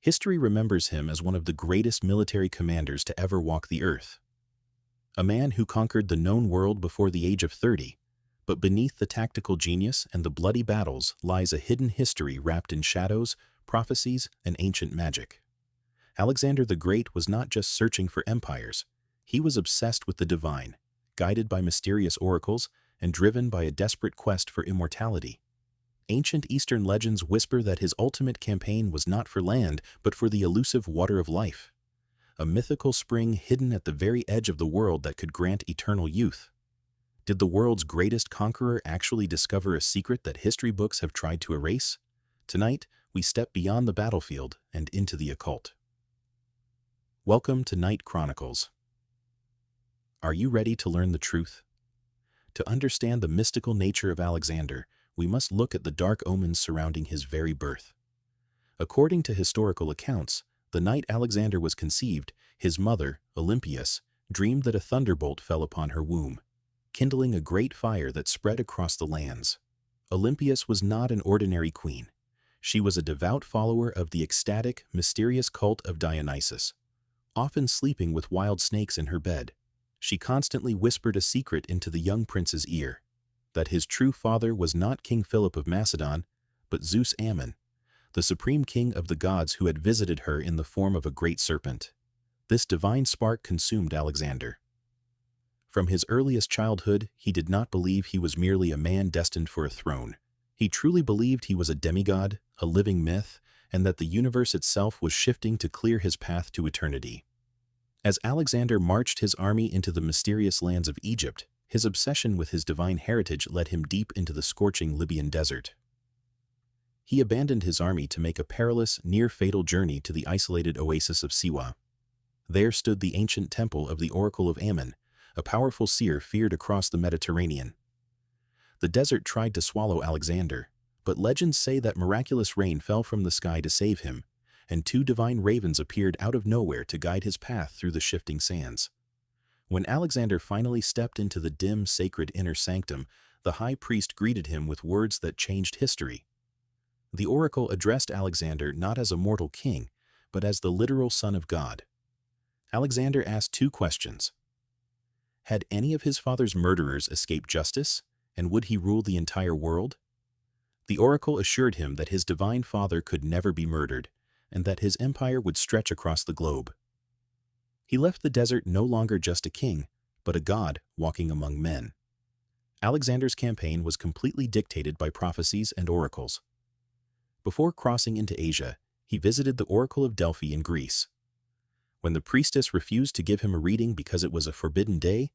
History remembers him as one of the greatest military commanders to ever walk the earth. A man who conquered the known world before the age of 30, but beneath the tactical genius and the bloody battles lies a hidden history wrapped in shadows, prophecies, and ancient magic. Alexander the Great was not just searching for empires, he was obsessed with the divine, guided by mysterious oracles and driven by a desperate quest for immortality. Ancient Eastern legends whisper that his ultimate campaign was not for land, but for the elusive water of life, a mythical spring hidden at the very edge of the world that could grant eternal youth. Did the world's greatest conqueror actually discover a secret that history books have tried to erase? Tonight, we step beyond the battlefield and into the occult. Welcome to Night Chronicles. Are you ready to learn the truth? To understand the mystical nature of Alexander, we must look at the dark omens surrounding his very birth. According to historical accounts, the night Alexander was conceived, his mother, Olympias, dreamed that a thunderbolt fell upon her womb, kindling a great fire that spread across the lands. Olympias was not an ordinary queen. She was a devout follower of the ecstatic, mysterious cult of Dionysus. Often sleeping with wild snakes in her bed, she constantly whispered a secret into the young prince's ear, that his true father was not King Philip of Macedon, but Zeus Ammon, the supreme king of the gods who had visited her in the form of a great serpent. This divine spark consumed Alexander. From his earliest childhood, he did not believe he was merely a man destined for a throne. He truly believed he was a demigod, a living myth, and that the universe itself was shifting to clear his path to eternity. As Alexander marched his army into the mysterious lands of Egypt, his obsession with his divine heritage led him deep into the scorching Libyan desert. He abandoned his army to make a perilous, near-fatal journey to the isolated oasis of Siwa. There stood the ancient temple of the Oracle of Ammon, a powerful seer feared across the Mediterranean. The desert tried to swallow Alexander, but legends say that miraculous rain fell from the sky to save him, and two divine ravens appeared out of nowhere to guide his path through the shifting sands. When Alexander finally stepped into the dim, sacred inner sanctum, the high priest greeted him with words that changed history. The oracle addressed Alexander not as a mortal king, but as the literal Son of God. Alexander asked two questions. Had any of his father's murderers escaped justice, and would he rule the entire world? The oracle assured him that his divine father could never be murdered, and that his empire would stretch across the globe. He left the desert no longer just a king, but a god walking among men. Alexander's campaign was completely dictated by prophecies and oracles. Before crossing into Asia, he visited the Oracle of Delphi in Greece. When the priestess refused to give him a reading because it was a forbidden day,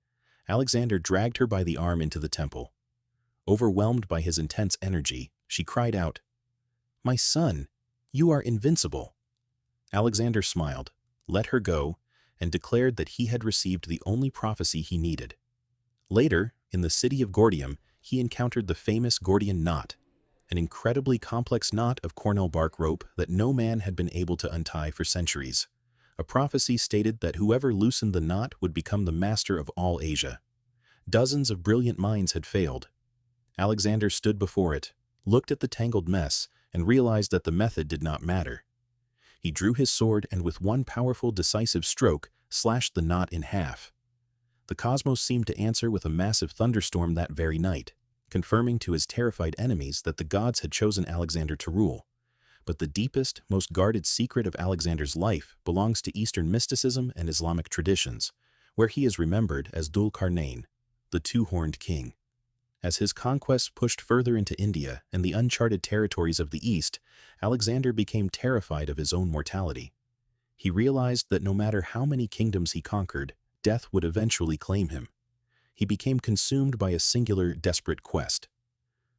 Alexander dragged her by the arm into the temple. Overwhelmed by his intense energy, she cried out, "My son, you are invincible." Alexander smiled, let her go, and declared that he had received the only prophecy he needed. Later, in the city of Gordium, he encountered the famous Gordian Knot, an incredibly complex knot of cornel bark rope that no man had been able to untie for centuries. A prophecy stated that whoever loosened the knot would become the master of all Asia. Dozens of brilliant minds had failed. Alexander stood before it, looked at the tangled mess, and realized that the method did not matter. He drew his sword and with one powerful, decisive stroke, slashed the knot in half. The cosmos seemed to answer with a massive thunderstorm that very night, confirming to his terrified enemies that the gods had chosen Alexander to rule. But the deepest, most guarded secret of Alexander's life belongs to Eastern mysticism and Islamic traditions, where he is remembered as Dhul Qarnayn, the two-horned king. As his conquests pushed further into India and the uncharted territories of the East, Alexander became terrified of his own mortality. He realized that no matter how many kingdoms he conquered, death would eventually claim him. He became consumed by a singular, desperate quest: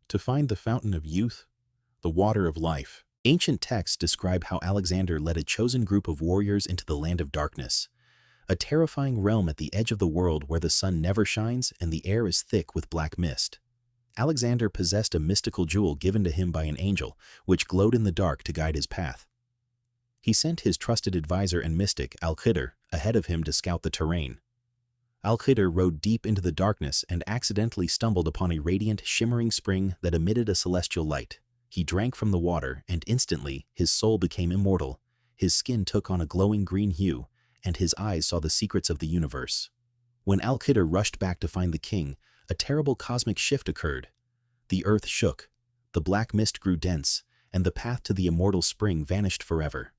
to find the fountain of youth, the water of life. Ancient texts describe how Alexander led a chosen group of warriors into the land of darkness, a terrifying realm at the edge of the world where the sun never shines and the air is thick with black mist. Alexander possessed a mystical jewel given to him by an angel, which glowed in the dark to guide his path. He sent his trusted advisor and mystic, Al-Khidr, ahead of him to scout the terrain. Al-Khidr rode deep into the darkness and accidentally stumbled upon a radiant, shimmering spring that emitted a celestial light. He drank from the water, and instantly his soul became immortal, His skin took on a glowing green hue, and his eyes saw the secrets of the universe. When Al-Qadr rushed back to find the king, a terrible cosmic shift occurred. The earth shook, the black mist grew dense, and the path to the immortal spring vanished forever.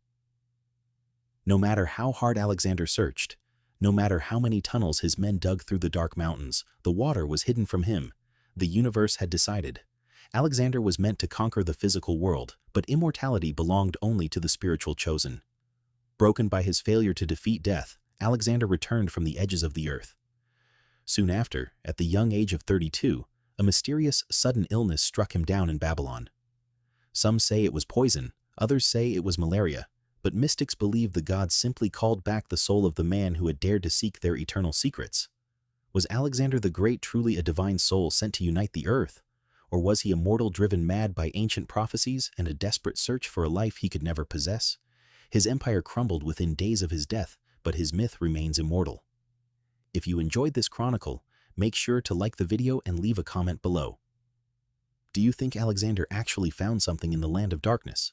No matter how hard Alexander searched, no matter how many tunnels his men dug through the dark mountains, the water was hidden from him. The universe had decided. Alexander was meant to conquer the physical world, but immortality belonged only to the spiritual chosen. Broken by his failure to defeat death, Alexander returned from the edges of the earth. Soon after, at the young age of 32, a mysterious, sudden illness struck him down in Babylon. Some say it was poison, others say it was malaria, but mystics believe the gods simply called back the soul of the man who had dared to seek their eternal secrets. Was Alexander the Great truly a divine soul sent to unite the earth? Or was he a mortal driven mad by ancient prophecies and a desperate search for a life he could never possess? His empire crumbled within days of his death, but his myth remains immortal. If you enjoyed this chronicle, make sure to like the video and leave a comment below. Do you think Alexander actually found something in the land of darkness?